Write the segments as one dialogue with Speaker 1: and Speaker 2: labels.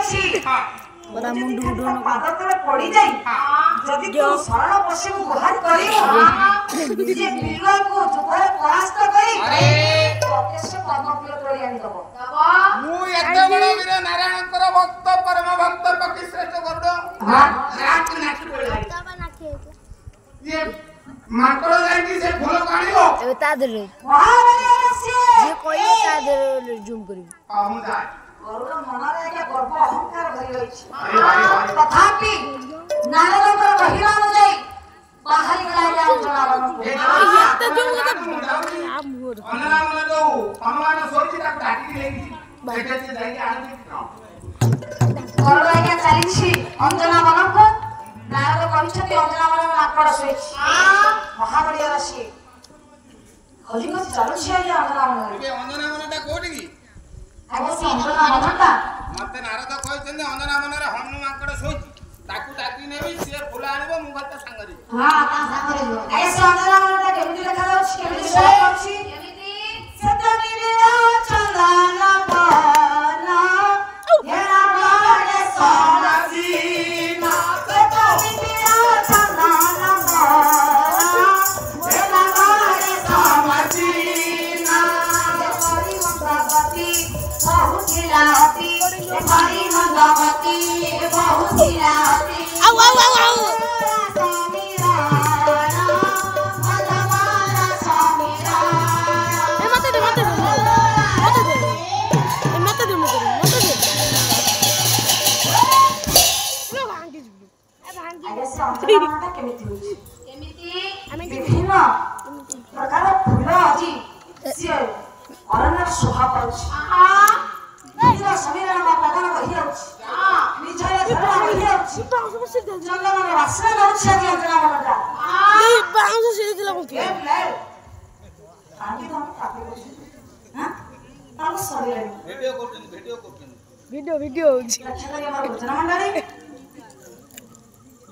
Speaker 1: କହିଛି
Speaker 2: ପରା ମୁଣ୍ଡ ଉଡୁନ
Speaker 1: ପାଦ ତଳେ ପଡି ଯାଇ ଯଦି ତୁ ଶରଣ ପଶିବୁ ଗୁହାରି କରିବୁ ଯେ ବିଲକୁ ଯୁଦ୍ଧରେ ପରାସ୍ତ କରି ପ୍ରତ୍ୟକ୍ଷ ପଦ୍ମଫୁଲ ତୋଳି ଆଣି ଦବ
Speaker 3: ମୁଁ ଏତେ ବଡ଼ ବୀର ନାରାୟଣଙ୍କର ଭକ୍ତ ପରମ ଭକ୍ତ ପକ୍ଷୀ ଶ୍ରେଷ୍ଠ ଗରୁଡ଼ ନାଚି ନାଚି ପଳେଇ ଇଏ ମାଙ୍କଡ଼ ଯାଇକି ସେ ଫୁଲ କାଢିବ
Speaker 2: ଏବେ ତା ଦେହରେ
Speaker 1: ମହାବଳୀ ସିଏ
Speaker 2: ଯେ କହିବ ତା ଦେହରେ ଜୁମ୍ କରିବି
Speaker 3: ମୁଁ ଯାଏ
Speaker 1: ଗରୁଡ଼ ମନରେ ଏକ ଗର୍ବ ଅହଙ୍କାର ଭରି ରହିଛି ତଥାପି ନାରଦଙ୍କର କହିବା ଅନୁଯାୟୀ ବାହାରି ଗଲା ଅଞ୍ଜନାବନକୁ
Speaker 3: ଅଞ୍ଜନାବନ ଯୋଉ ହନୁମାନ ଶୋଇଛି ତାକୁ ଡାକିକି ନେଇକି ସେଠି ଯାଇକି ଆଣିକି
Speaker 1: ଗରୁଡ଼ ଆଜ୍ଞା ଚାଲିଛି ଅଞ୍ଜନାବନକୁ ନାରଦ କହିଛନ୍ତି ଅଞ୍ଜନାବନରେ ମାଙ୍କଡ଼ ଶୋଇଛି ମହାବଳୀର ସିଏ ଖୋଜି ଖୋଜି ଚାଲୁଛି ଆଜ୍ଞା ଅଞ୍ଜନାବନରେ
Speaker 3: ଏବେ ଅଞ୍ଜନାବନଟା କୋଉଠି କି
Speaker 1: ଆଜ୍ଞା ସେ ଅଞ୍ଜନାବନଟା
Speaker 3: ମତେ ନାରଦ କହିଛନ୍ତି ଅଞ୍ଜନାବନରେ ହନୁ ମାଙ୍କଡ଼ ଶୋଇଛି ତାକୁ ଡାକି ନେବି ସିଏ ଫୁଲ ଆଣିବ ମୁଁ ଘର ତା ସାଙ୍ଗରେ
Speaker 1: ହଁ ତା ସାଙ୍ଗରେ ଯିବ ଆଜ୍ଞା ସେ ଅଞ୍ଜନାବନଟା କେମିତି ଦେଖାଯାଉଛି କେମିତି ଶୋଇଛି ସେତନିରିଆ ଚନ୍ଦନ ବନ ହେରା ବଳେ ସନସୀନା ସେତନିରିଆ ଚନ୍ଦନ ବନ ହେରା ବଳେ ସନସୀନା ହରି ମନ୍ଦଗତି ବହୁଥିଲାତି ହରି ମନ୍ଦଗତି ବହୁଥିଲାତି
Speaker 2: ଆଉ
Speaker 1: ବିଭିନ୍ନ ପ୍ରକାର ଫୁଲ ଅଛି ସିଏ ଅରଣ୍ୟରେ ଶୋଭା ପାଉଛି ନିଜର ଶରୀରରେ ପ୍ରଦାନ ରହିଯାଉଛି ନିଜର ଝରଣା ରହିଯାଉଛି ଜଙ୍ଗଲରେ ବାସନା କରୁଛି ଆଜି ଅଞ୍ଜନାବନଟା
Speaker 2: ବାଉଁଶ ସିରିଥିଲା
Speaker 1: କାହିଁକି ତମକୁ ପାପି କରୁଛନ୍ତି ତାଙ୍କୁ ଶରୀରରେ
Speaker 3: ଭିଡିଓ କରୁଛନ୍ତି
Speaker 2: ଭିଡିଓ ହଉଛି
Speaker 1: ଲକ୍ଷ୍ୟ କରି ଆମର ଭୋଜନ ମଣ୍ଡଳୀ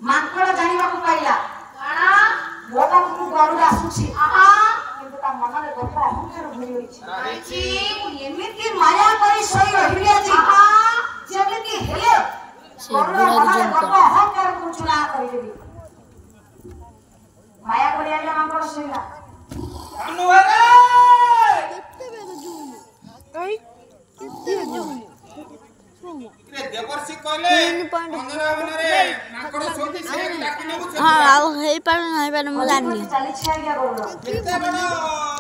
Speaker 1: ମାଙ୍କଡ଼ ଜାଣିବାକୁ ପାଇଲା ମୋ ପାଖକୁ ଗରୁଡ଼ ଆସୁଛି କିନ୍ତୁ ତା ମନରେ ଗର୍ବ ଅହଙ୍କାର ଭରି ରହିଛି ମୁଁ ଏମିତି ମାୟା କରି ଶୋଇ ରହିବି ଆଜି ଯେମିତି ହେଲେ ଗରୁଡ଼ ମନରେ ଗର୍ବ ଅହଙ୍କାରକୁ ଚୂନା କରିଦେବି ମାୟା କରି ଆଜ୍ଞା ମାଙ୍କଡ଼ ଶୋଇଲା
Speaker 3: ଦେବର୍ଷି କହିଲେ ଅଞ୍ଜନାବନରେ ମାଙ୍କଡ଼ ଶୋଇଛି ସେ ଡାକି ନେବୁ
Speaker 2: ହଁ ଆଉ ହେଇପାରୁ ନାହିଁ ମୁଁ ଜାଣିନି
Speaker 1: ଚାଲିଛି ଆଜ୍ଞା ଗରୁଡ଼
Speaker 3: କେତେ ବଡ଼